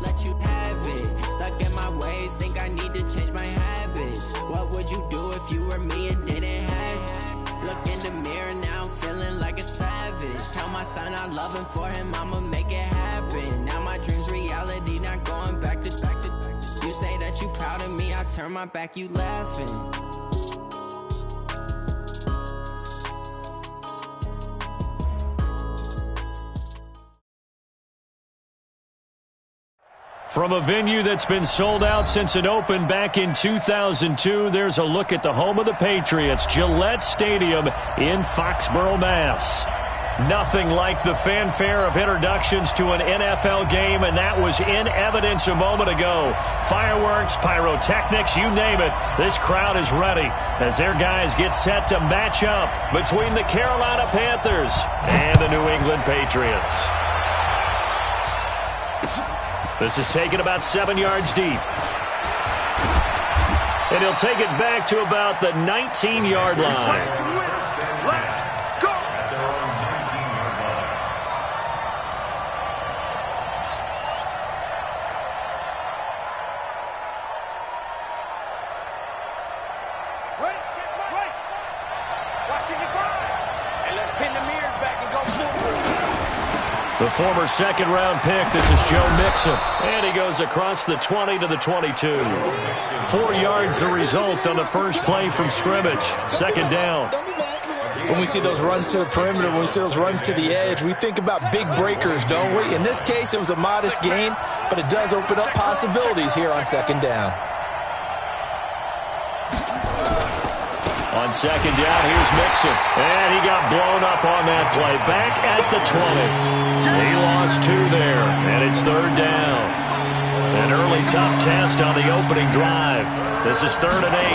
let you have it. Stuck in my ways, think I need to change my habits. What would you do if you were me and didn't have it? Look in the mirror now, I'm feeling like a savage. Tell my son I love him, for him I'ma make it happen. Now my dream's reality, not going back to. You say that you proud of me, I turn my back, you laughing. From a venue that's been sold out since it opened back in 2002, there's a look at the home of the Patriots, Gillette Stadium in Foxborough, Mass. Nothing like the fanfare of introductions to an NFL game, and that was in evidence a moment ago. Fireworks, pyrotechnics, you name it, this crowd is ready as their guys get set to match up between the Carolina Panthers and the New England Patriots. This is taken about 7 yards deep. And he'll take it back to about the 19-yard line. The former second-round pick, this is Joe Mixon. And he goes across the 20 to the 22. 4 yards the result on the first play from scrimmage. Second down. When we see those runs to the perimeter, when we see those runs to the edge, we think about big breakers, don't we? In this case, it was a modest gain, but it does open up possibilities here on second down. On second down, here's Mixon. And he got blown up on that play. Back at the 20. He lost 2 there, and it's third down. An early tough test on the opening drive. This is 3rd and 8.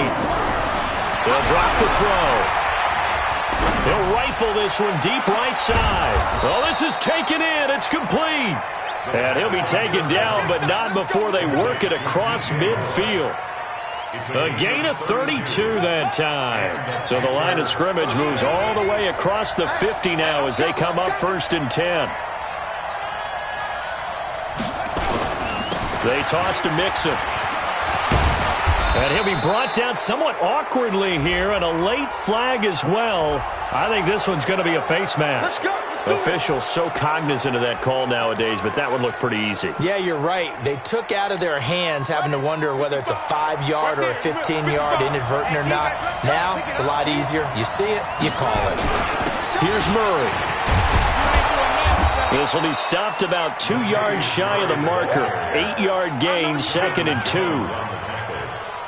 They'll drop the throw. He'll rifle this one deep right side. Well, this is taken in. It's complete. And he'll be taken down, but not before they work it across midfield. A gain of 32 that time. So the line of scrimmage moves all the way across the 50 now as they come up 1st and 10. They toss to Mixon. And he'll be brought down somewhat awkwardly here, and a late flag as well. I think this one's going to be a face mask. Officials so cognizant of that call nowadays, but that would look pretty easy. Yeah, you're right. They took out of their hands having to wonder whether it's a 5-yard or a 15-yard, inadvertent or not. Now, it's a lot easier. You see it, you call it. Here's Murray. This will be stopped about 2 yards shy of the marker. 8-yard gain, 2nd and 2.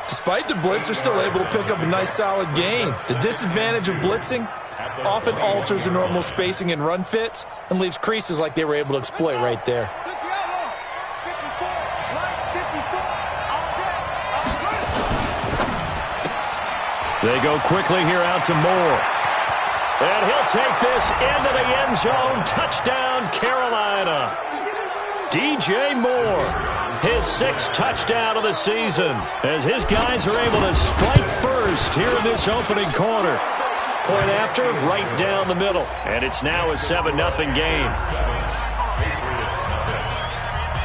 Despite the blitz, they're still able to pick up a nice solid gain. The disadvantage of blitzing often alters the normal spacing and run fits and leaves creases like they were able to exploit right there. They go quickly here out to Moore. And he'll take this into the end zone. Touchdown, Carolina. DJ Moore, his 6th touchdown of the season, as his guys are able to strike first here in this opening quarter. Point after, right down the middle. And it's now a 7-0 game.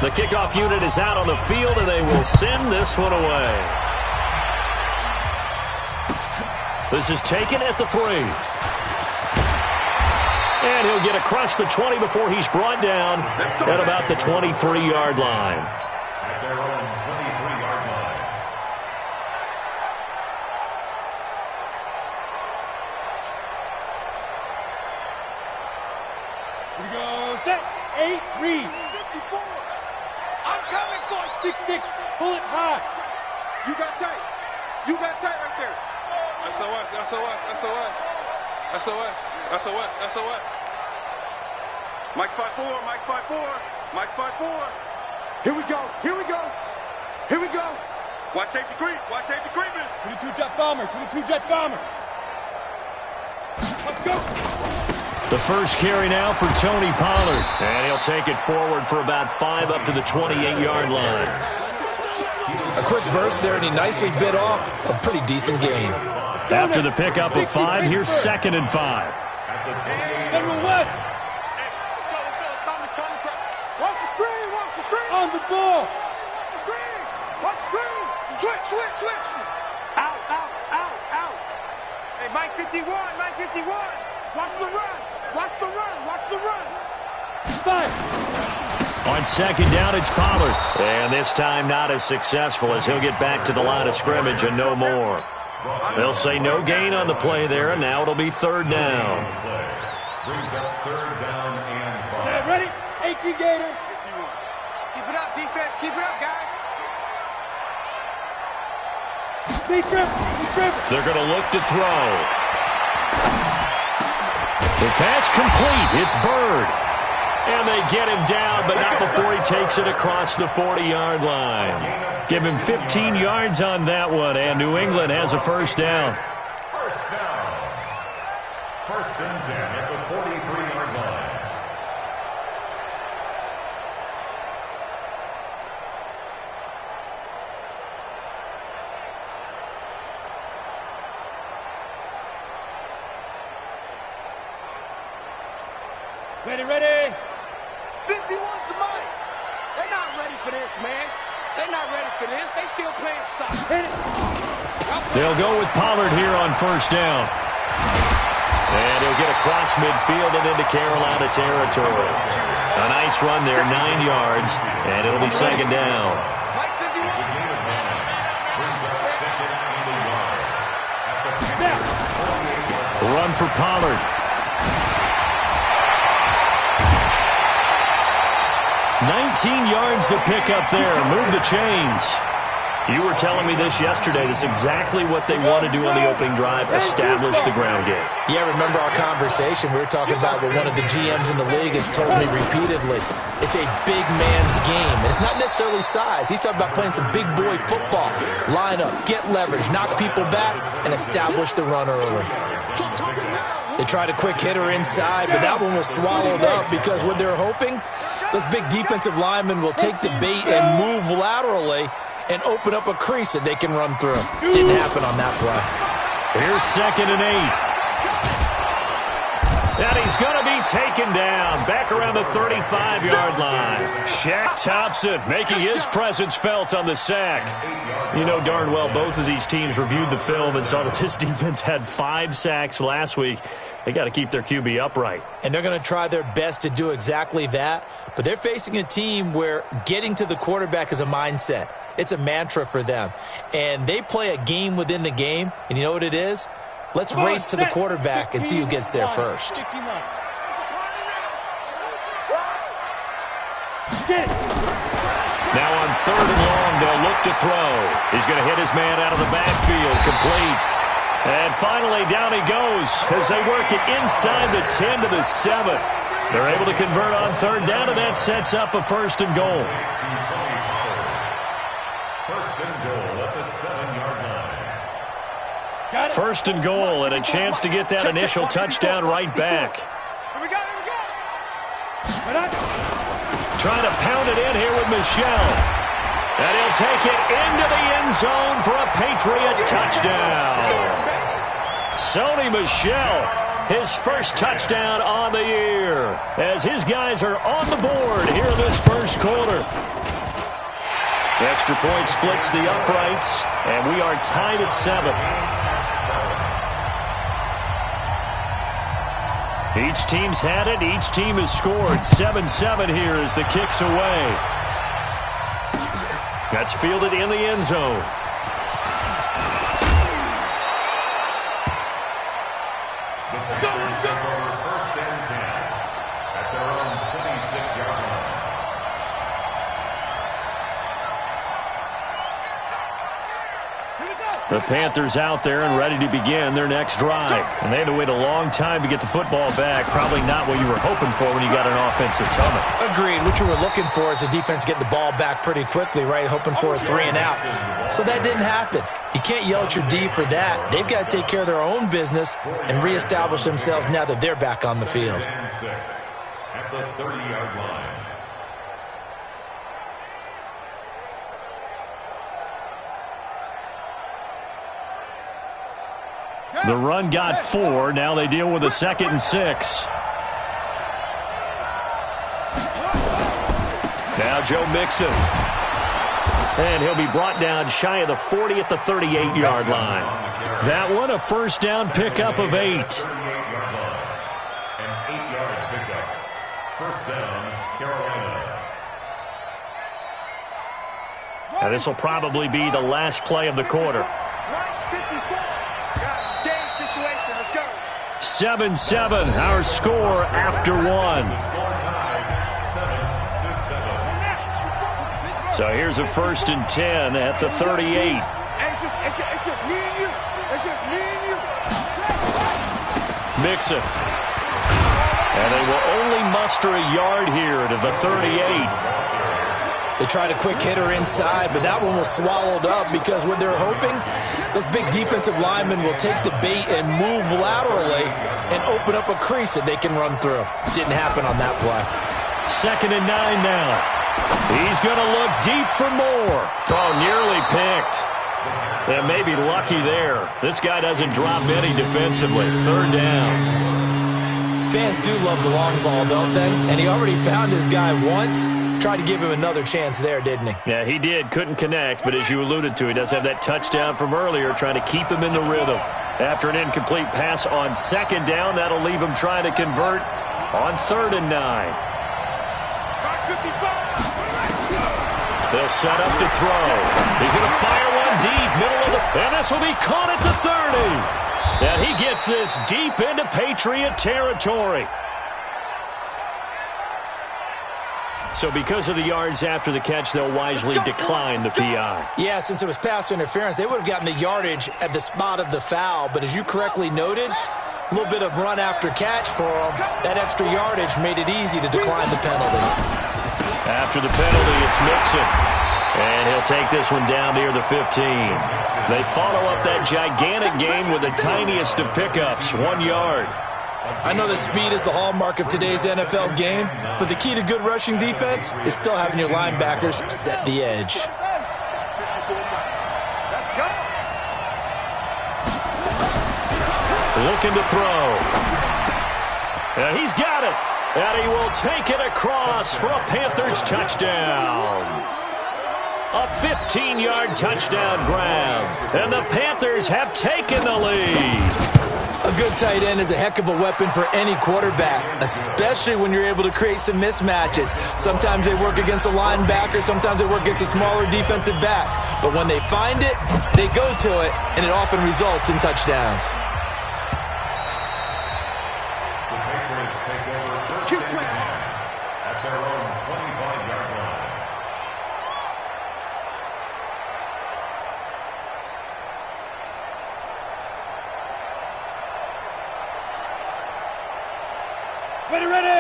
The kickoff unit is out on the field, and they will send this one away. This is taken at the 3. And he'll get across the 20 before he's brought down at about the 23-yard line. Here we go. Set. 8, read. 54. I'm coming for 6-6. Pull it high. You got tight. You got tight right there. SOS, SOS, SOS. SOS, SOS, SOS. Mike spot 4, Mike spot 4, Mike spot 4. Here we go, here we go, here we go. Watch safety creep, watch safety creeping. 22 jet bomber, 22 jet bomber. Let's go. The first carry now for Tony Pollard. And he'll take it forward for about 5 up to the 28-yard line. A quick burst there, and he nicely bit off a pretty decent gain. After the pickup of 5, here's 2nd and 5. General West. Watch the screen, watch the screen. On the ball. Screen. Watch screen. Switch. Out. Hey, Mike 51. Watch the run. 5. On second down, it's Pollard. And this time not as successful as he'll get back to the line of scrimmage and no more. They'll say no gain on the play there, and now it'll be third down. Brings up third down and 5. Set, ready? 18 Gator. Keep it up, defense. Keep it up, guys. Big grip. They're going to look to throw. The pass complete. It's Bird. And they get him down, but not before he takes it across the 40-yard line. Give him 15 yards on that one, and New England has a first down. First down. First and 10 at the 43-yard line. Ready. 51 to Mike. They're not ready for this, man. They're not ready for this. They still playing soccer. Hit it. They'll go with Pollard here on first down. And he'll get across midfield and into Carolina territory. A nice run there, 9 yards, and it'll be second down. Mike 51. It's a gain of 9. Brings up second and a yard. At the 48-yard line. Run for Pollard. 19 yards to pick up there. Move the chains. You were telling me this yesterday. This is exactly what they want to do on the opening drive, establish the ground game. Yeah, remember our conversation? We were talking about what one of the GMs in the league has told me repeatedly. It's a big man's game, and it's not necessarily size. He's talking about playing some big boy football. Line up, get leverage, knock people back, and establish the run early. They tried a quick hitter inside, but that one was swallowed up because what they're hoping, those big defensive linemen will take the bait and move laterally and open up a crease that they can run through. Didn't happen on that play. Here's second and 8. And he's going to be taken down back around the 35-yard line. Shaq Thompson making his presence felt on the sack. You know darn well both of these teams reviewed the film and saw that this defense had 5 sacks last week. They got to keep their QB upright. And they're going to try their best to do exactly that. But they're facing a team where getting to the quarterback is a mindset. It's a mantra for them. And they play a game within the game. And you know what it is? Let's race to the quarterback and see who gets there first. Now on third and long, they'll look to throw. He's going to hit his man out of the backfield, complete. And finally, down he goes as they work it inside the 10 to the 7. They're able to convert on third down, and that sets up a first and goal. First and goal at the 7-yard line. First and goal, and a chance to get that initial touchdown right back. Here we go. Trying to pound it in here with Michel. And he'll take it into the end zone for a Patriot touchdown. Sony Michel, his first touchdown on the year, as his guys are on the board here in this first quarter. The extra point splits the uprights, and we are tied at 7. Each team's had it. Each team has scored. 7-7 here as the kick's away. That's fielded in the end zone. First and 10 at their own 26-yard line. The Panthers out there and ready to begin their next drive. And they had to wait a long time to get the football back. Probably not what you were hoping for when you got an offense that's humming. Agreed. What you were looking for is the defense getting the ball back pretty quickly, right? Hoping for a 3 and out. So that didn't happen. You can't yell at your D for that. They've got to take care of their own business and reestablish themselves now that they're back on the field. 6 at the 30-yard line. The run got 4. Now they deal with a 2nd and 6. Now Now Joe Mixon. And he'll be brought down shy of the 40 at the 38-yard line. That one a first down pickup of 8. An 8-yard pickup. First down, Carolina. Now this will probably be the last play of the quarter. 7-7, our score after 1. So here's a 1st and 10 at the 38. It's just me and you. It's just me and you. Mixon. And they will only muster a yard here to the 38. They tried a quick hitter inside, but that one was swallowed up because what they're hoping, those big defensive linemen will take the bait and move laterally and open up a crease that they can run through. Didn't happen on that play. 2nd and 9 now. He's going to look deep for more. Oh, nearly picked. They may be lucky there. This guy doesn't drop many defensively. 3rd down. Fans do love the long ball, don't they? And he already found his guy once. Tried to give him another chance there, didn't he? Yeah, he did. Couldn't connect, but as you alluded to, he does have that touchdown from earlier, trying to keep him in the rhythm. After an incomplete pass on 2nd down, that'll leave him trying to convert on 3rd and 9. They'll set up to throw. He's going to fire one deep, middle of the... And this will be caught at the 30. And he gets this deep into Patriot territory. So because of the yards after the catch, they'll wisely decline the PI. Yeah, since it was pass interference, they would have gotten the yardage at the spot of the foul. But as you correctly noted, a little bit of run after catch for them. That extra yardage made it easy to decline the penalty. After the penalty, it's Mixon. And he'll take this one down near the 15. They follow up that gigantic gain with the tiniest of pickups, 1 yard. I know that speed is the hallmark of today's NFL game, but the key to good rushing defense is still having your linebackers set the edge. Looking to throw. And he's got it. And he will take it across for a Panthers touchdown. A 15-yard touchdown grab. And the Panthers have taken the lead. A good tight end is a heck of a weapon for any quarterback, especially when you're able to create some mismatches. Sometimes they work against a linebacker, sometimes they work against a smaller defensive back. But when they find it, they go to it, and it often results in touchdowns. The Patriots take over first and 10 at their own 25-yard line.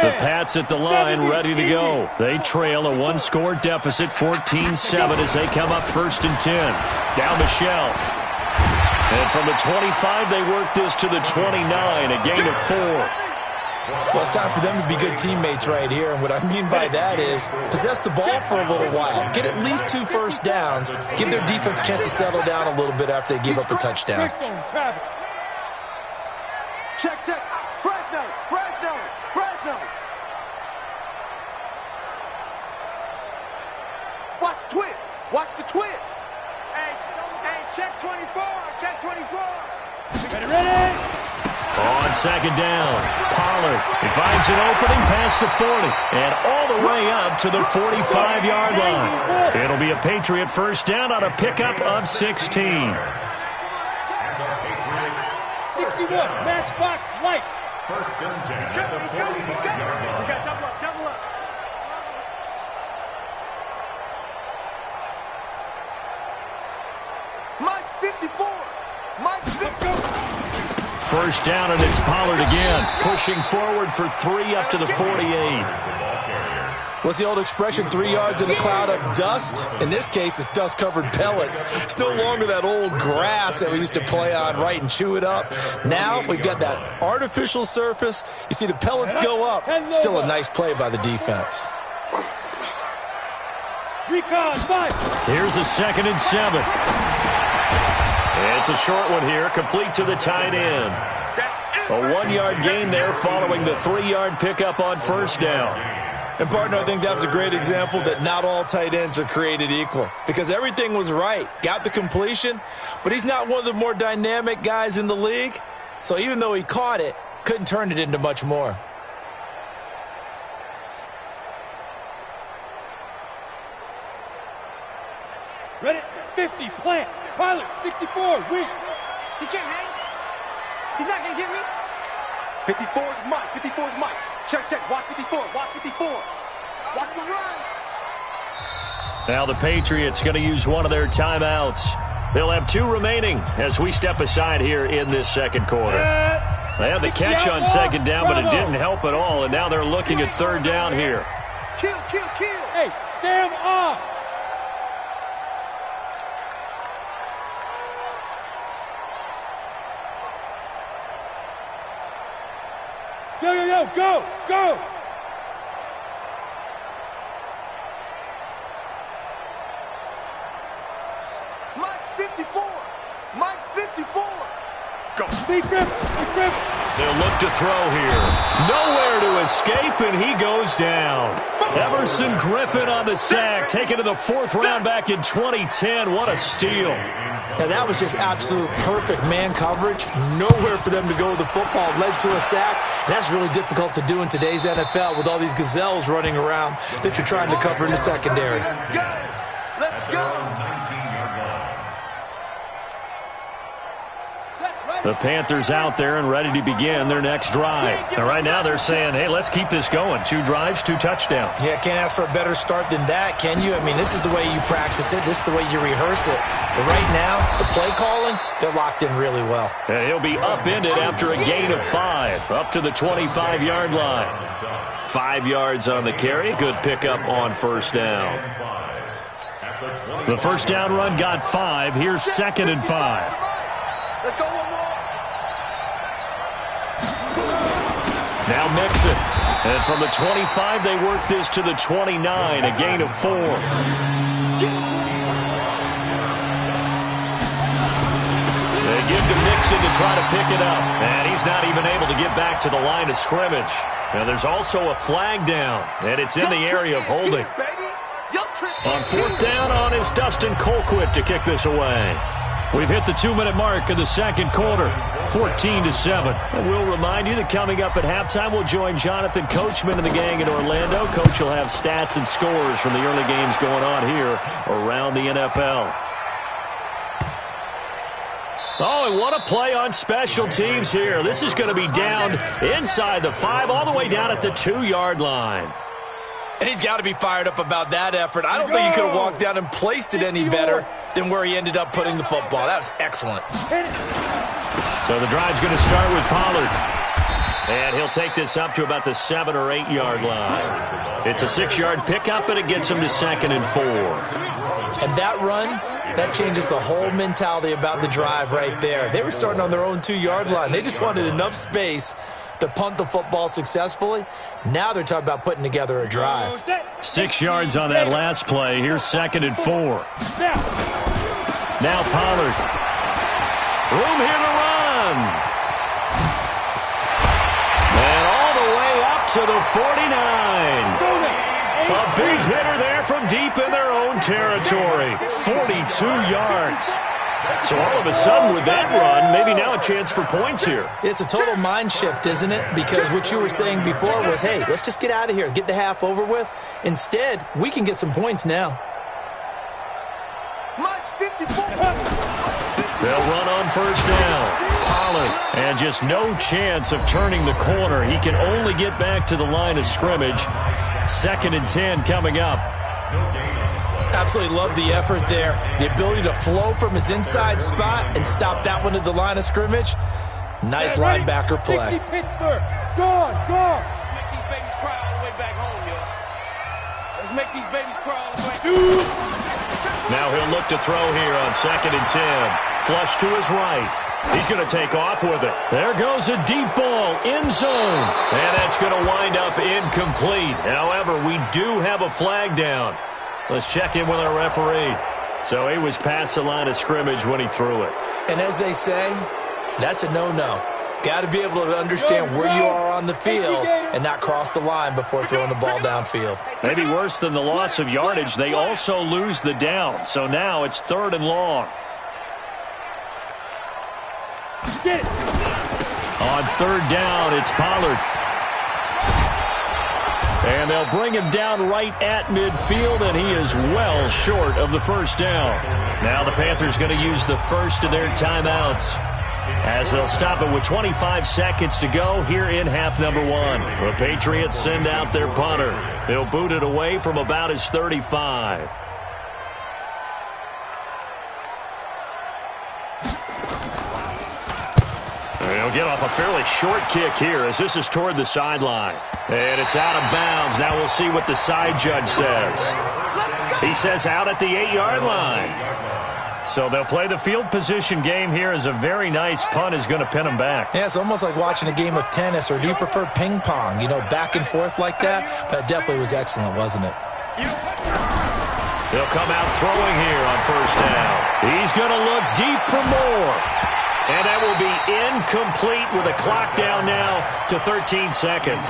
The Pats at the line, ready to go. They trail a 1-score deficit, 14-7, as they come up 1st and 10. Down the shell. And from the 25, they work this to the 29, a gain of 4. Well, it's time for them to be good teammates right here. And what I mean by that is possess the ball for a little while. Get at least 2 first downs. Give their defense a chance to settle down a little bit after they give up a touchdown. Check. Fresno. Watch twist. Watch the twist. Hey, check 24. Ready? On 2nd down, Pollard. He finds an opening past the 40 and all the way up to the 45-yard line. It'll be a Patriot first down on a pickup of 16. 61, matchbox lights. First and 10 at the 45-yard line. We got double up. Mike's 54. First down, and it's Pollard again, pushing forward for 3 up to the 48. What's the old expression, 3 yards in a cloud of dust? In this case, it's dust-covered pellets. It's no longer that old grass that we used to play on, right, and chew it up. Now we've got that artificial surface. You see the pellets go up. Still a nice play by the defense. Recon, 5. Here's a 2nd and 7. It's a short one here, complete to the tight end. A 1-yard gain there following the 3-yard pickup on first down. And, partner, I think that's a great example that not all tight ends are created equal because everything was right. Got the completion, but he's not one of the more dynamic guys in the league. So even though he caught it, couldn't turn it into much more. Ready? 50, plant. Pilot, 64, weak. He can't hang. He's not going to get me. 54 is Mike. 54 is Mike. Check, check. Watch 54. Watch 54. Watch the run. Now the Patriots going to use one of their timeouts. They'll have 2 remaining as we step aside here in this second quarter. They had the catch on second down, but it didn't help at all, and now they're looking at third down here. Kill, kill, kill. Hey, Sam off. Yo, yo, yo, go, go. Mike's 54. Mike's 54. Go. Big grip, big grip. They'll look to throw here. Nowhere to escape, and he goes down. Everson Griffin on the sack, taken to the 4th round back in 2010. What a steal. Now, that was just absolute perfect man coverage. Nowhere for them to go with the football. Led to a sack. And that's really difficult to do in today's NFL with all these gazelles running around that you're trying to cover in the secondary. Let's go. Let's go. The Panthers out there and ready to begin their next drive. And right now they're saying, hey, let's keep this going. 2 drives, 2 touchdowns. Yeah, can't ask for a better start than that, can you? I mean, this is the way you practice it. This is the way you rehearse it. But right now, the play calling, they're locked in really well. And he'll be upended after a gain of 5, up to the 25-yard line. 5 yards on the carry. Good pickup on first down. The first down run got 5. Here's 2nd and 5. Let's go one more. Now Mixon. And from the 25, they work this to the 29, a gain of 4. They give to Mixon to try to pick it up. And he's not even able to get back to the line of scrimmage. Now there's also a flag down, and it's in the area of holding. On 4th down on is Dustin Colquitt to kick this away. We've hit the 2-minute mark of the second quarter, 14-7. And we'll remind you that coming up at halftime, we'll join Jonathan Coachman and the gang in Orlando. Coach will have stats and scores from the early games going on here around the NFL. Oh, and what a play on special teams here. This is going to be down inside the 5, all the way down at the 2-yard line. And he's got to be fired up about that effort. I don't think he could have walked down and placed it any better than where he ended up putting the football. That was excellent. So the drive's going to start with Pollard. And he'll take this up to about the 7 or 8 yard line. It's a 6-yard pickup, and it gets him to 2nd and 4. And that run, that changes the whole mentality about the drive right there. They were starting on their own 2-yard line. They just wanted enough space to punt the football successfully. Now they're talking about putting together a drive. 6 yards on that last play. Here's 2nd and 4. Now Pollard. Room here to run. And all the way up to the 49. A big hitter there from deep in their own territory. 42 yards. So all of a sudden with that run, maybe now a chance for points here. It's a total mind shift, isn't it? Because what you were saying before was, hey, let's just get out of here, get the half over with. Instead, we can get some points now. They'll run on first down. Pollard, and just no chance of turning the corner. He can only get back to the line of scrimmage. 2nd and 10 coming up. Absolutely love the effort there. The ability to flow from his inside spot and stop that one at the line of scrimmage. Nice linebacker play. Pittsburgh. Go on, go on. Let's make these babies cry all the way back home, yo. Let's make these babies cry all the way. Now he'll look to throw here on 2nd and 10. Flush to his right. He's going to take off with it. There goes a deep ball, end zone. And that's going to wind up incomplete. However, we do have a flag down. Let's check in with our referee. So he was past the line of scrimmage when he threw it. And as they say, that's a no-no. Got to be able to understand where you are on the field and not cross the line before throwing the ball downfield. Maybe worse than the loss of yardage, they also lose the down. So now it's 3rd and long. On 3rd down, it's Pollard. And they'll bring him down right at midfield, and he is well short of the 1st down. Now the Panthers going to use the first of their timeouts, as they'll stop it with 25 seconds to go here in half number 1. The Patriots send out their punter. He'll boot it away from about his 35. He'll get off a fairly short kick here as this is toward the sideline. And it's out of bounds. Now we'll see what the side judge says. He says out at the 8-yard line. So they'll play the field position game here as a very nice punt is going to pin them back. Yeah, it's almost like watching a game of tennis, or do you prefer ping pong? You know, back and forth like that? But it definitely was excellent, wasn't it? He'll come out throwing here on 1st down. He's going to look deep for more. And that will be incomplete with a clock down now to 13 seconds.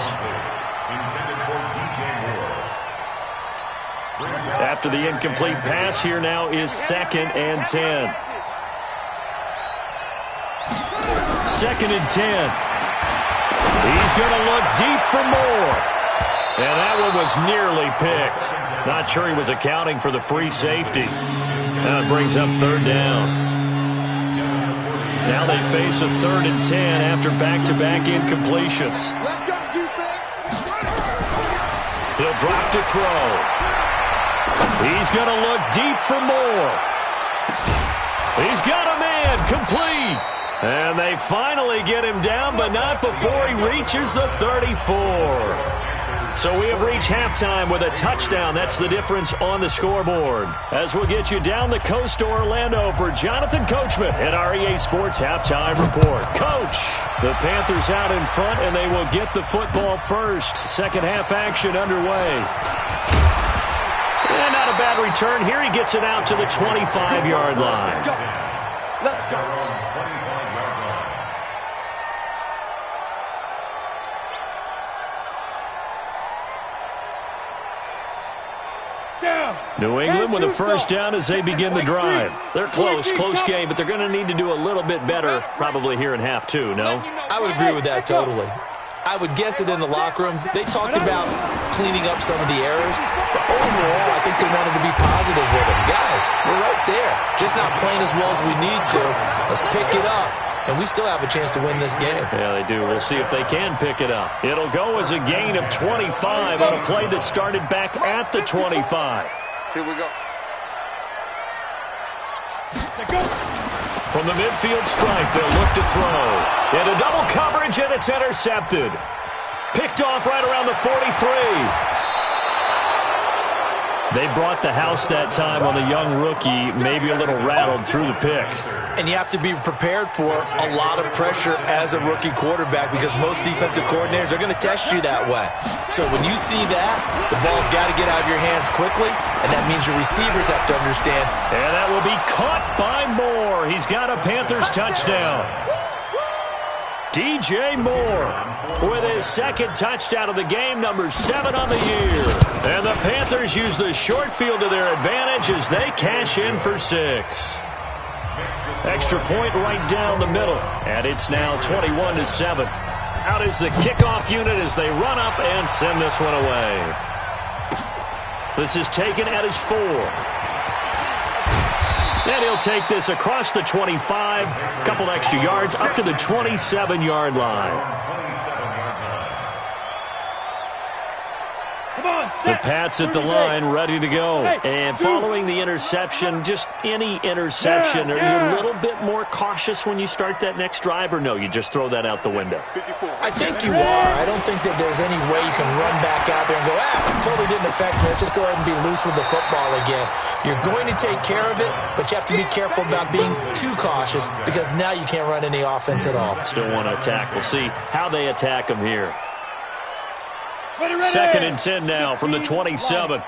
After the incomplete pass, here now is 2nd and 10. 2nd and 10. He's going to look deep for more. And that one was nearly picked. Not sure he was accounting for the free safety. Now it brings up 3rd down. Now they face a 3rd and 10 after back-to-back incompletions. Let's go, defense. He'll drop to throw. He's going to look deep for more. He's got a man, complete. And they finally get him down, but not before he reaches the 34. So we have reached halftime with a touchdown. That's the difference on the scoreboard. As we'll get you down the coast to Orlando for Jonathan Coachman at our EA Sports Halftime Report. Coach, the Panthers out in front, and they will get the football first. Second half action underway. And not a bad return here. He gets it out to the 25-yard line. Let's go. New England with a 1st down as they begin the drive. They're close game, but they're going to need to do a little bit better probably here in half 2, no? I would agree with that totally. I would guess it in the locker room. They talked about cleaning up some of the errors, but overall, I think they wanted to be positive with them. Guys, we're right there. Just not playing as well as we need to. Let's pick it up, and we still have a chance to win this game. Yeah, they do. We'll see if they can pick it up. It'll go as a gain of 25 on a play that started back at the 25. Here we go. From the midfield stripe, they'll look to throw. Into double coverage, and it's intercepted. Picked off right around the 43. They brought the house that time on the young rookie, maybe a little rattled through the pick. And you have to be prepared for a lot of pressure as a rookie quarterback, because most defensive coordinators are going to test you that way. So when you see that, the ball's got to get out of your hands quickly, and that means your receivers have to understand. And that will be caught by Moore. He's got a Panthers touchdown. DJ Moore with his 2nd touchdown of the game, number 7 on the year. And the Panthers use the short field to their advantage as they cash in for 6. Extra point right down the middle, and it's now 21-7. Out is the kickoff unit as they run up and send this one away. This is taken at his 4. And he'll take this across the 25, couple extra yards, up to the 27-yard line. The Pats at the line, ready to go. And following the interception, just any interception, are you a little bit more cautious when you start that next drive, or no, you just throw that out the window? I think you are. I don't think that there's any way you can run back out there and go, totally didn't affect me. Let's just go ahead and be loose with the football again. You're going to take care of it, but you have to be careful about being too cautious, because now you can't run any offense at all. Still want to attack. We'll see how they attack them here. 2nd and 10 now from the 27.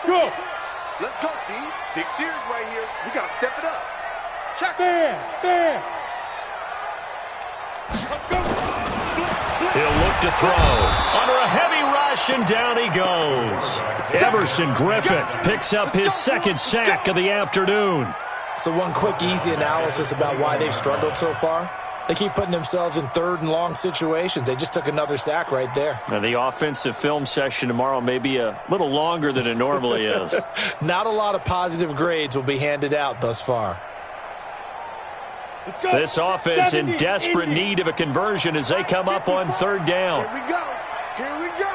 Go. Let's go, D. Big series right here. We got to step it up. Check. Bam. He'll look to throw. Under a heavy rush, and down he goes. Everson Griffin picks up his second sack of the afternoon. So one quick, easy analysis about why they've struggled so far. They keep putting themselves in third and long situations. They just took another sack right there. Now, the offensive film session tomorrow may be a little longer than it normally is. Not a lot of positive grades will be handed out thus far. This offense in desperate need of a conversion as they come up on third down. Here we go. Here we go.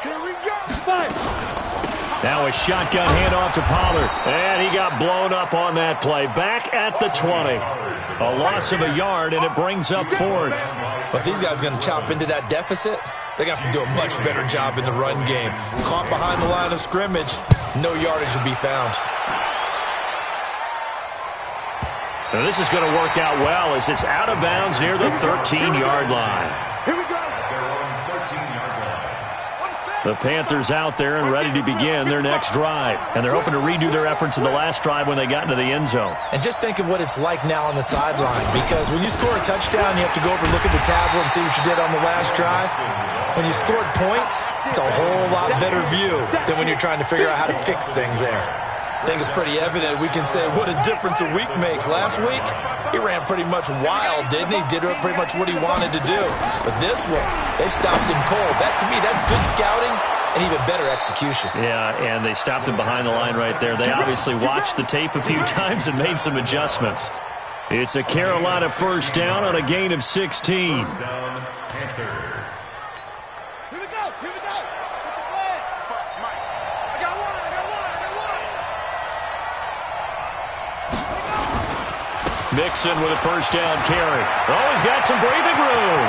Here we go. Now a shotgun handoff to Pollard. And he got blown up on that play. Back at the 20. A loss of a yard, and it brings up fourth. But these guys are going to chop into that deficit. They got to do a much better job in the run game. Caught behind the line of scrimmage, no yardage will be found. Now this is going to work out well as it's out of bounds near the 13-yard line. Here we go. The Panthers out there and ready to begin their next drive. And they're hoping to redo their efforts in the last drive when they got into the end zone. And just think of what it's like now on the sideline, because when you score a touchdown, you have to go over and look at the tablet and see what you did on the last drive. When you scored points, it's a whole lot better view than when you're trying to figure out how to fix things there. I think it's pretty evident. We can say what a difference a week makes. Last week, he ran pretty much wild, didn't he? Did pretty much what he wanted to do. But this one, they stopped him cold. That, to me, that's good scouting and even better execution. Yeah, and they stopped him behind the line right there. They obviously watched the tape a few times and made some adjustments. It's a Carolina first down on a gain of 16. Mixon with a first down carry. Oh, he's got some breathing room.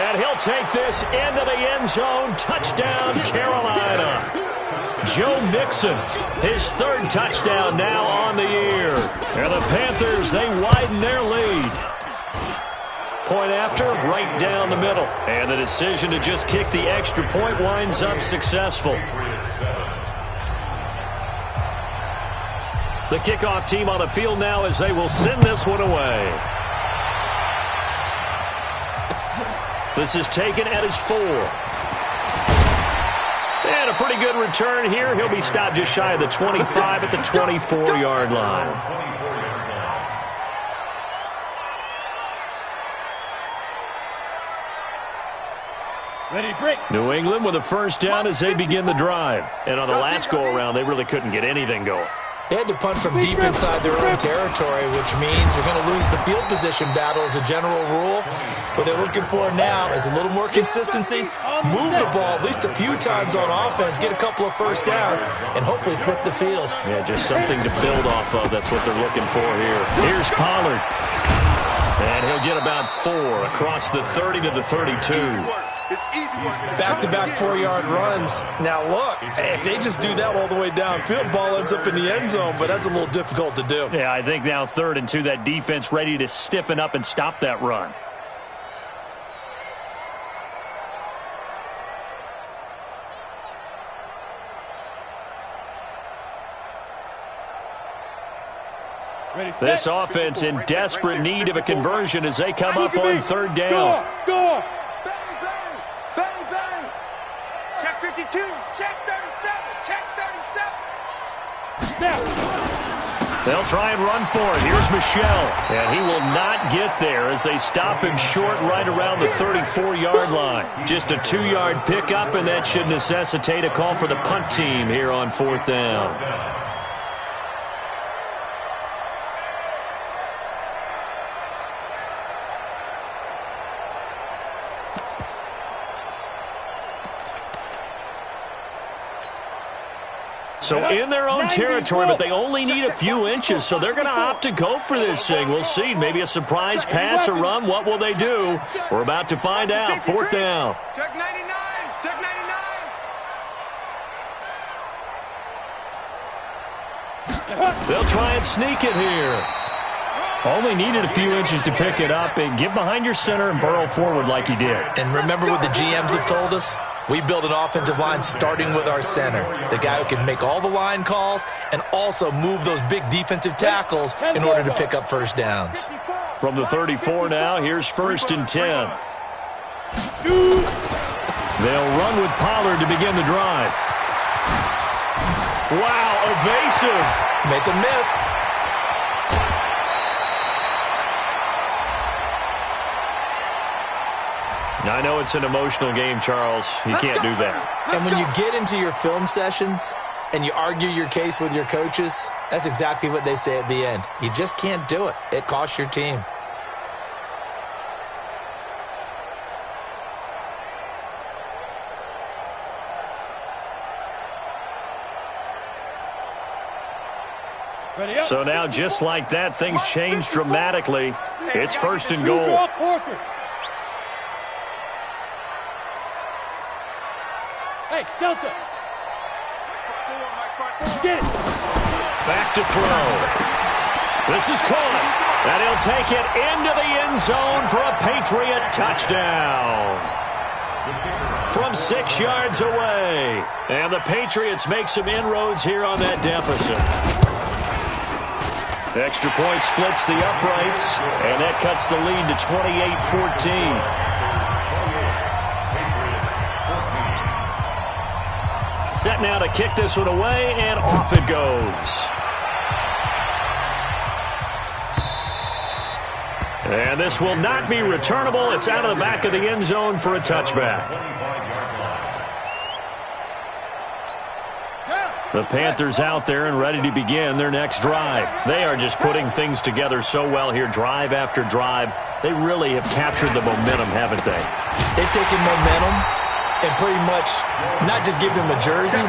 And he'll take this into the end zone. Touchdown, Carolina. Joe Mixon, his third touchdown now on the year. And the Panthers, they widen their lead. Point after, right down the middle. And the decision to just kick the extra point winds up successful. The kickoff team on the field now as they will send this one away. This is taken at his 4. And a pretty good return here. He'll be stopped just shy of the 25 at the 24-yard line. Ready, break. New England with a first down as they begin the drive. And on the last go-around, they really couldn't get anything going. They had to punt from deep inside their own territory, which means they're going to lose the field position battle as a general rule. What they're looking for now is a little more consistency, move the ball at least a few times on offense, get a couple of first downs, and hopefully flip the field. Yeah, just something to build off of. That's what they're looking for here. Here's Pollard. And he'll get about 4 across the 30 to the 32. Back-to-back 4-yard runs. Now, look, if they just do that all the way downfield, ball ends up in the end zone, but that's a little difficult to do. Yeah, I think now 3rd and 2, that defense ready to stiffen up and stop that run. This offense in desperate need of a conversion as they come up on 3rd down. Score! Bang, bang! Bang, bang! Check 52! Check 37! Check 37! Now! They'll try and run for it. Here's Michelle. And he will not get there as they stop him short right around the 34-yard line. Just a 2-yard pickup, and that should necessitate a call for the punt team here on 4th down. So in their own territory, but they only need a few inches, so they're going to opt to go for this thing. We'll see. Maybe a surprise pass or run. What will they do? We're about to find out. 4th down. Check 99! Check 99! They'll try and sneak it here. Only needed a few inches to pick it up and get behind your center and burrow forward like he did. And remember what the GMs have told us? We build an offensive line starting with our center, the guy who can make all the line calls and also move those big defensive tackles in order to pick up first downs. 54! From the 34 now, here's 1st and 10. They'll run with Pollard to begin the drive. Wow, evasive. Make a miss. I know it's an emotional game, Charles. You can't do that. And when you get into your film sessions and you argue your case with your coaches, that's exactly what they say at the end. You just can't do it. It costs your team. So now, just like that, things change dramatically. It's 1st and goal. Hey, Delta. Get it. Back to throw. This is caught. And he'll take it into the end zone for a Patriot touchdown. From 6 yards away. And the Patriots make some inroads here on that deficit. Extra point splits the uprights, and that cuts the lead to 28-14. Set now to kick this one away, and off it goes. And this will not be returnable. It's out of the back of the end zone for a touchback. The Panthers out there and ready to begin their next drive. They are just putting things together so well here, drive after drive. They really have captured the momentum, haven't they? They've taken momentum and pretty much not just given them a jersey,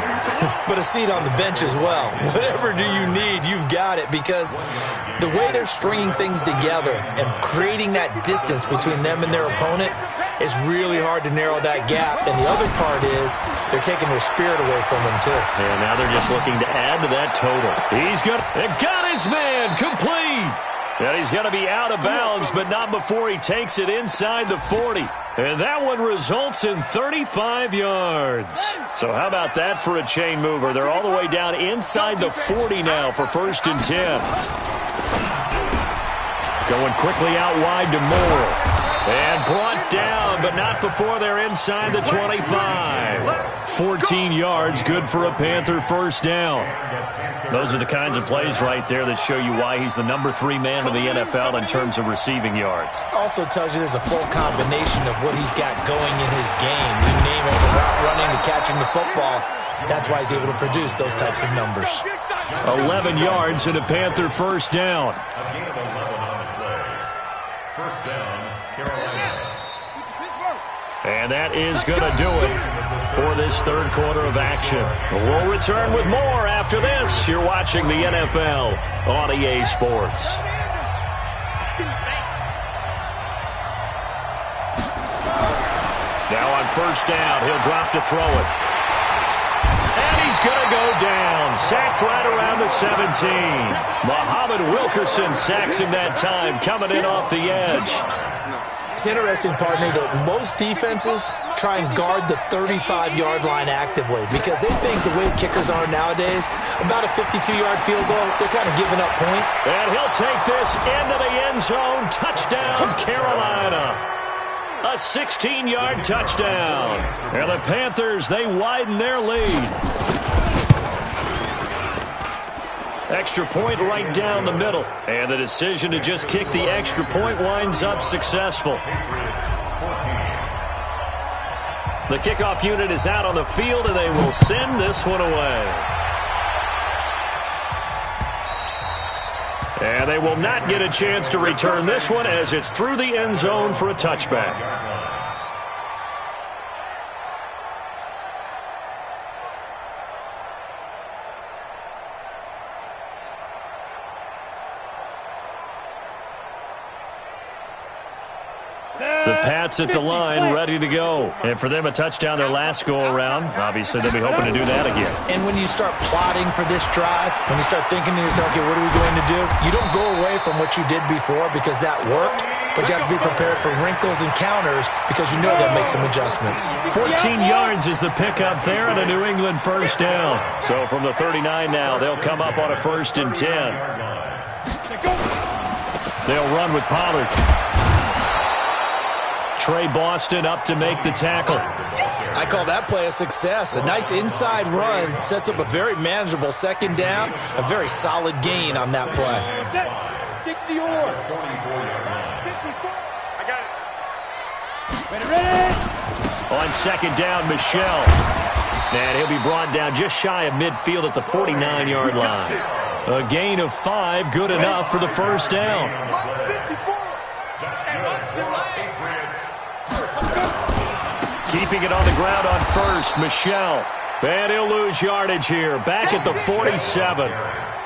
but a seat on the bench as well. Whatever do you need, you've got it, because the way they're stringing things together and creating that distance between them and their opponent is really hard to narrow that gap. And the other part is they're taking their spirit away from them, too. And now they're just looking to add to that total. He's got his man complete. And he's going to be out of bounds, but not before he takes it inside the 40. And that one results in 35 yards. So how about that for a chain mover? They're all the way down inside the 40 now for 1st and 10. Going quickly out wide to Moore. And brought down, but not before they're inside the 25. 14 yards, good for a Panther 1st down. Those are the kinds of plays right there that show you why he's the number 3 man in the NFL in terms of receiving yards. Also tells you there's a full combination of what he's got going in his game. You name it, from route running to catching the football. That's why he's able to produce those types of numbers. 11 yards and a Panther 1st down. First down, Carolina. And that is going to do it for this 3rd quarter of action. We'll return with more after this. You're watching the NFL on EA Sports. Now on 1st down, he'll drop to throw it. And he's going to go down. Sacked right around the 17. Muhammad Wilkerson sacks him that time, coming in off the edge. It's interesting, partner, that most defenses try and guard the 35-yard line actively because they think the way kickers are nowadays, about a 52-yard field goal, they're kind of giving up point. And he'll take this into the end zone. Touchdown, Carolina. A 16-yard touchdown. And the Panthers, they widen their lead. Extra point right down the middle. And the decision to just kick the extra point winds up successful. The kickoff unit is out on the field, and they will send this one away. And they will not get a chance to return this one as it's through the end zone for a touchback. The Pats at the line, ready to go. And for them, a touchdown their last go-around. Obviously, they'll be hoping to do that again. And when you start plotting for this drive, when you start thinking to yourself, okay, what are we going to do? You don't go away from what you did before because that worked, but you have to be prepared for wrinkles and counters because you know they'll make some adjustments. 14 yards is the pickup there and a New England 1st down. So from the 39 now, they'll come up on a 1st and 10. They'll run with Pollard. Trey Boston up to make the tackle. I call that play a success. A nice inside run sets up a very manageable second down. A very solid gain on that play. 60 or 54. I got it. Ready. On second down, Michelle. And he'll be brought down just shy of midfield at the 49-yard line. A gain of 5, good enough for the first down. Keeping it on the ground on first, Michelle. And he'll lose yardage here, back at the 47.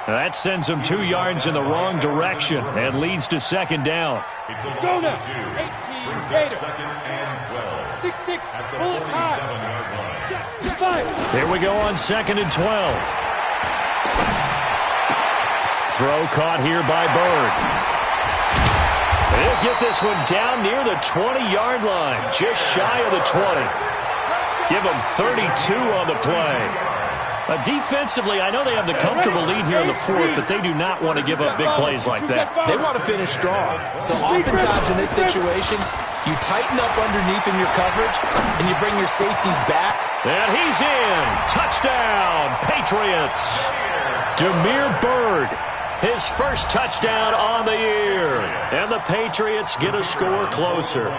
That sends him 2 yards in the wrong direction and leads to second down. Go now. 18 Gator. 6-6. Pull it high. Here we go on second and 12. Throw caught here by Bird. He'll get this one down near the 20-yard line, just shy of the 20. Give them 32 on the play. Defensively, I know they have the comfortable lead here in the fourth, but they do not want to give up big plays like that. They want to finish strong. So oftentimes in this situation, you tighten up underneath in your coverage, and you bring your safeties back. And he's in. Touchdown, Patriots. Demir Bird, his first touchdown on the year. And the Patriots get a score closer.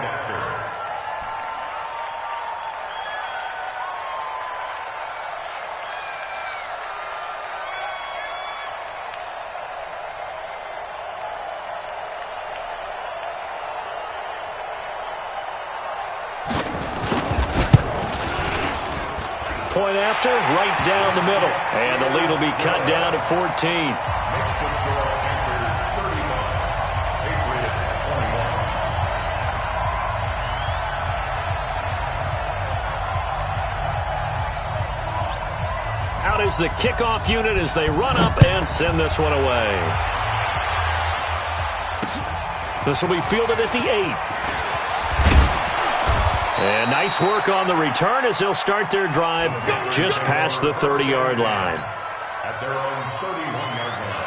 Point after, right down the middle. And the lead will be cut down to 14. Makes the score Panthers 31, Patriots 21. Out is the kickoff unit as they run up and send this one away. This will be fielded at the 8. And nice work on the return as they'll start their drive just past the 30-yard line. At their own 31-yard line.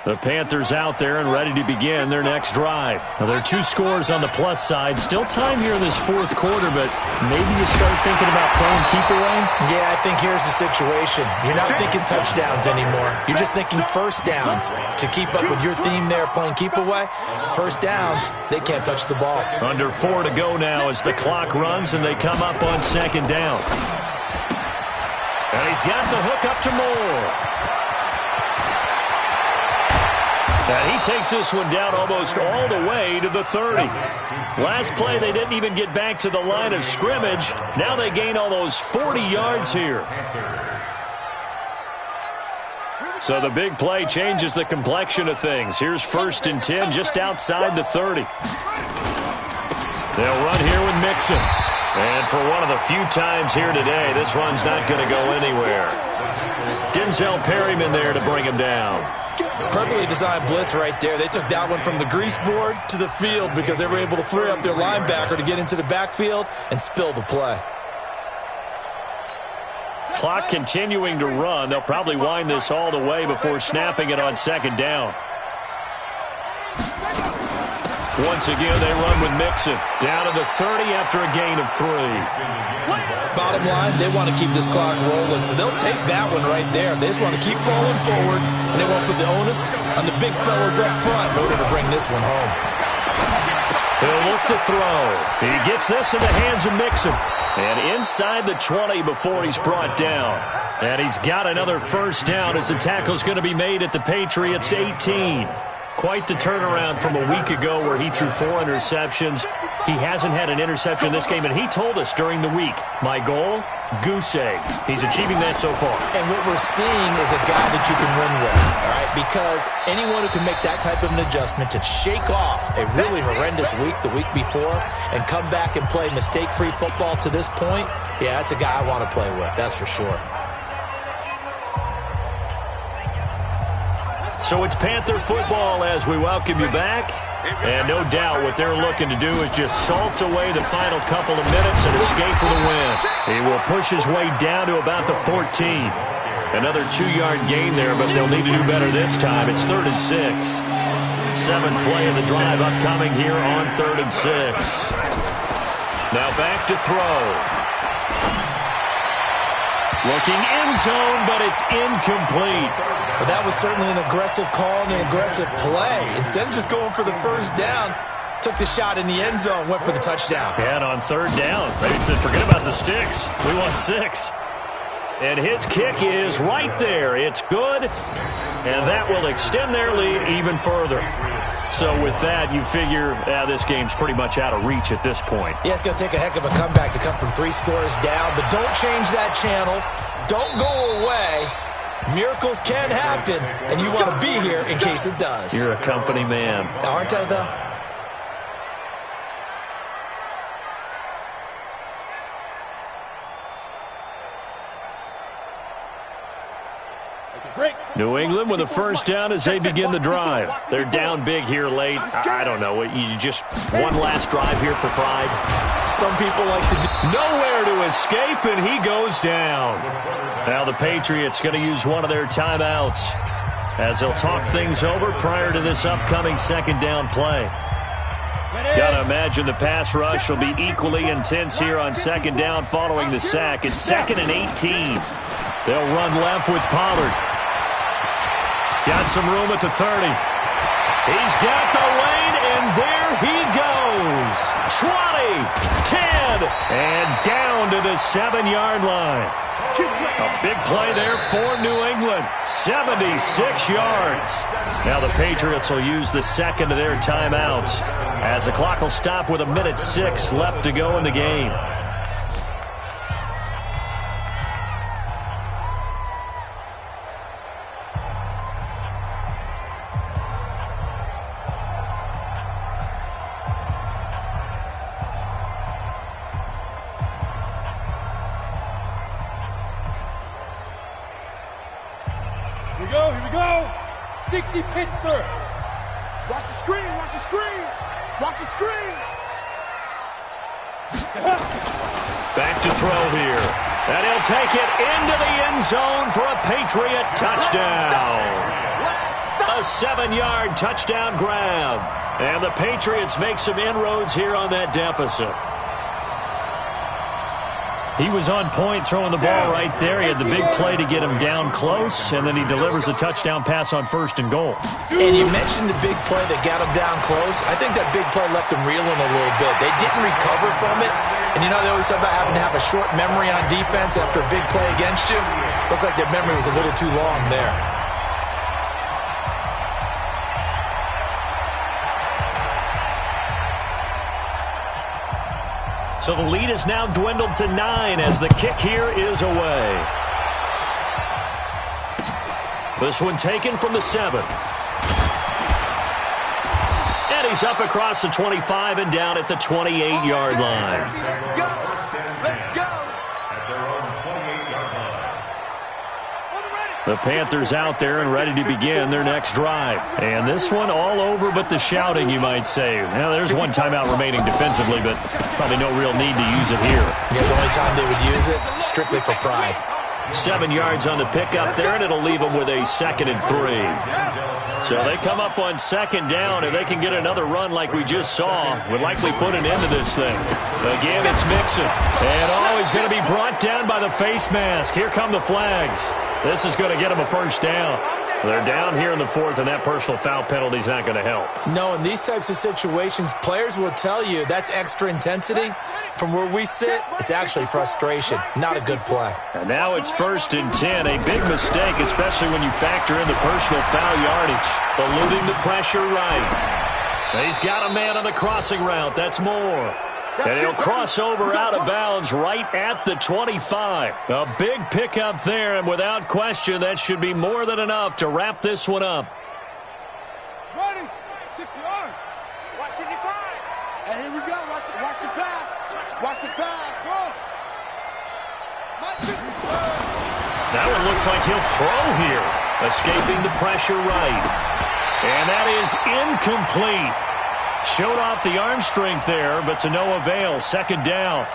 The Panthers out there and ready to begin their next drive. Now, there are 2 scores on the plus side. Still time here in this fourth quarter, but maybe you start thinking about playing keep away? Yeah, I think here's the situation. You're not thinking touchdowns anymore. You're just thinking first downs. To keep up with your theme there, playing keep away, first downs, they can't touch the ball. Under 4 to go now as the clock runs and they come up on second down. And he's got the hook up to Moore. And he takes this one down almost all the way to the 30. Last play, they didn't even get back to the line of scrimmage. Now they gain almost 40 yards here. So the big play changes the complexion of things. Here's first and 10 just outside the 30. They'll run here with Mixon. And for one of the few times here today, this run's not going to go anywhere. Denzel Perryman there to bring him down. Perfectly designed blitz right there. They took that one from the grease board to the field because they were able to free up their linebacker to get into the backfield and spill the play. Clock continuing to run. They'll probably wind this all the way before snapping it on second down. Once again, they run with Mixon. Down to the 30 after a gain of 3. Bottom line, they want to keep this clock rolling, so they'll take that one right there. They just want to keep falling forward, and they want to put the onus on the big fellas up front in order to bring this one home. He'll look to throw. He gets this in the hands of Mixon. And inside the 20 before he's brought down. And he's got another first down as the tackle's going to be made at the Patriots' 18. Quite the turnaround from a week ago where he threw 4 interceptions. He hasn't had an interception this game, and he told us during the week, my goal, goose egg. He's achieving that so far. And what we're seeing is a guy that you can win with, all right? Because anyone who can make that type of an adjustment to shake off a really horrendous week the week before and come back and play mistake-free football to this point, yeah, that's a guy I want to play with, that's for sure. So it's Panther football as we welcome you back. And no doubt what they're looking to do is just salt away the final couple of minutes and escape with a win. He will push his way down to about the 14. Another 2-yard gain there, but they'll need to do better this time. It's 3rd and 6. 7th play of the drive upcoming here on 3rd and 6. Now back to throw. Looking end zone, but it's incomplete. Well, that was certainly an aggressive call and an aggressive play. Instead of just going for the first down, took the shot in the end zone, went for the touchdown. And on 3rd down, they said, forget about the sticks. We want 6. And his kick is right there. It's good, and that will extend their lead even further. So with that, you figure this game's pretty much out of reach at this point. Yeah, it's going to take a heck of a comeback to come from 3 scores down, but don't change that channel. Don't go away. Miracles can happen, and you want to be here in case it does. You're a company man. Aren't I, though? New England with a first down as they begin the drive. They're down big here late. I don't know. You just one last drive here for pride. Some people like to do. Nowhere to escape, and he goes down. Now the Patriots going to use one of their timeouts as they'll talk things over prior to this upcoming 2nd down play. Got to imagine the pass rush will be equally intense here on 2nd down following the sack. It's 2nd and 18. They'll run left with Pollard. Got some room at the 30. He's got the lane, and there he goes. 20, 10, and down to the 7-yard line. A big play there for New England. 76 yards. Now the Patriots will use the 2nd of their timeouts as the clock will stop with 1:06 left to go in the game. Here we go. 60 Pittsburgh. Watch the screen, watch the screen. Watch the screen. Back to throw here. And he'll take it into the end zone for a Patriot touchdown. A 7-yard touchdown grab. And the Patriots make some inroads here on that deficit. He was on point throwing the ball right there. He had the big play to get him down close, and then he delivers a touchdown pass on 1st and goal. And you mentioned the big play that got him down close. I think that big play left him reeling a little bit. They didn't recover from it. And you know, they always talk about having to have a short memory on defense after a big play against you. Looks like their memory was a little too long there. So the lead is now dwindled to 9 as the kick here is away. This one taken from the 7. And he's up across the 25 and down at the 28-yard line. Let's go. Let's go. At their own 28-yard line. The Panthers out there and ready to begin their next drive. And this one all over but the shouting, you might say. Now, there's one timeout remaining defensively, but probably no real need to use it here. Yeah, the only time they would use it, strictly for pride. 7 yards on the pickup there, and it'll leave them with a 2nd and 3. So they come up on 2nd down. If they can get another run like we just saw, would likely put an end to this thing. Again, it's Mixon. And he's going to be brought down by the face mask. Here come the flags. This is going to get them a first down. They're down here in the 4th, and that personal foul penalty is not going to help. No, in these types of situations, players will tell you that's extra intensity. From where we sit, it's actually frustration. Not a good play. And now it's 1st and 10. A big mistake, especially when you factor in the personal foul yardage. Eluding the pressure right. He's got a man on the crossing route. That's Moore. And he'll cross over out of bounds right at the 25. A big pickup there, and without question, that should be more than enough to wrap this one up. Ready. 60 yards. Watch 55. And here we go. Watch the pass. Watch the pass. That one looks like he'll throw here. Escaping the pressure right. And that is incomplete. Showed off the arm strength there, but to no avail. Second down.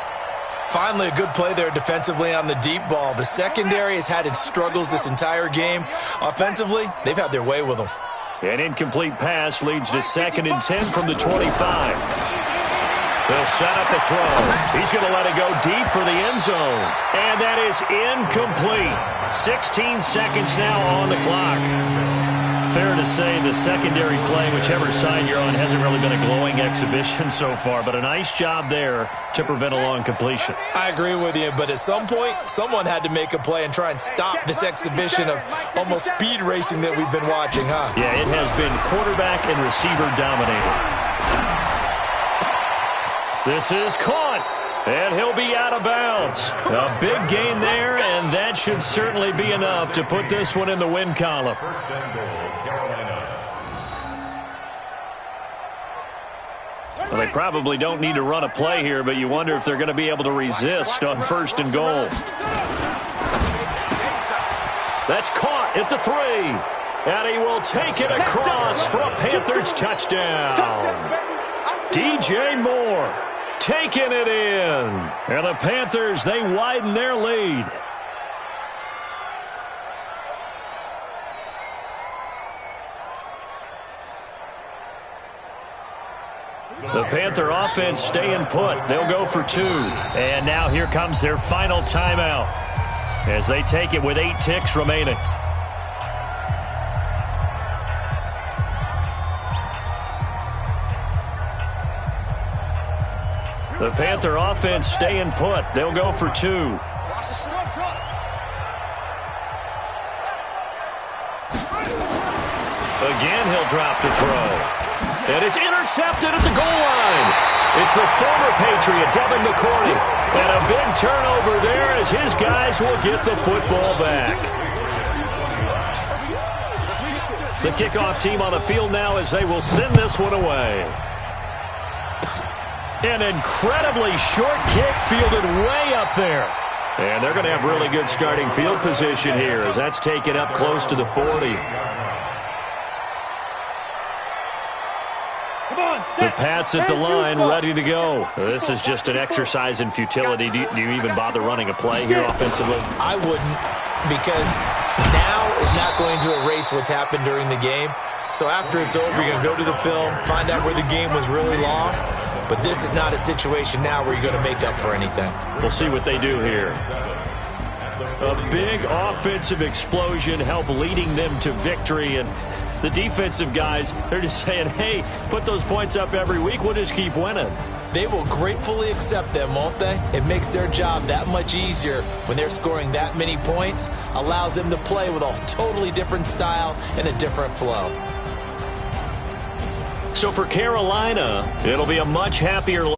Finally, a good play there defensively on the deep ball. The secondary has had its struggles this entire game. Offensively, they've had their way with them. An incomplete pass leads to 2nd and 10 from the 25. They'll set up a throw. He's going to let it go deep for the end zone. And that is incomplete. 16 seconds now on the clock. Fair to say the secondary play, whichever side you're on, hasn't really been a glowing exhibition so far, but a nice job there to prevent a long completion. I agree with you, but at some point, someone had to make a play and try and stop this exhibition of almost speed racing that we've been watching, huh? Yeah, it has been quarterback and receiver dominated. This is caught, and he'll be out of bounds. A big gain there, and that should certainly be enough to put this one in the win column. First and goal, Carolina. Well, they probably don't need to run a play here, but you wonder if they're going to be able to resist on 1st and goal. That's caught at the 3. And he will take it across for a Panthers touchdown. DJ Moore taking it in. And the Panthers, they widen their lead. The Panther offense staying put. They'll go for 2. And now here comes their final timeout as they take it with 8 ticks remaining. The Panther offense staying put. They'll go for 2. Again, he'll drop to throw. And it's intercepted at the goal line. It's the former Patriot, Devin McCourty. And a big turnover there as his guys will get the football back. The kickoff team on the field now as they will send this one away. An incredibly short kick fielded way up there. And they're going to have really good starting field position here as that's taken up close to the 40. The Pats at the line, ready to go. This is just an exercise in futility. Do you even bother running a play here offensively? I wouldn't, because now is not going to erase what's happened during the game. So after it's over, you're going to go to the film, find out where the game was really lost. But this is not a situation now where you're going to make up for anything. We'll see what they do here. A big offensive explosion help leading them to victory. And the defensive guys, they're just saying, hey, put those points up every week. We'll just keep winning. They will gratefully accept them, won't they? It makes their job that much easier when they're scoring that many points. Allows them to play with a totally different style and a different flow. So for Carolina, it'll be a much happier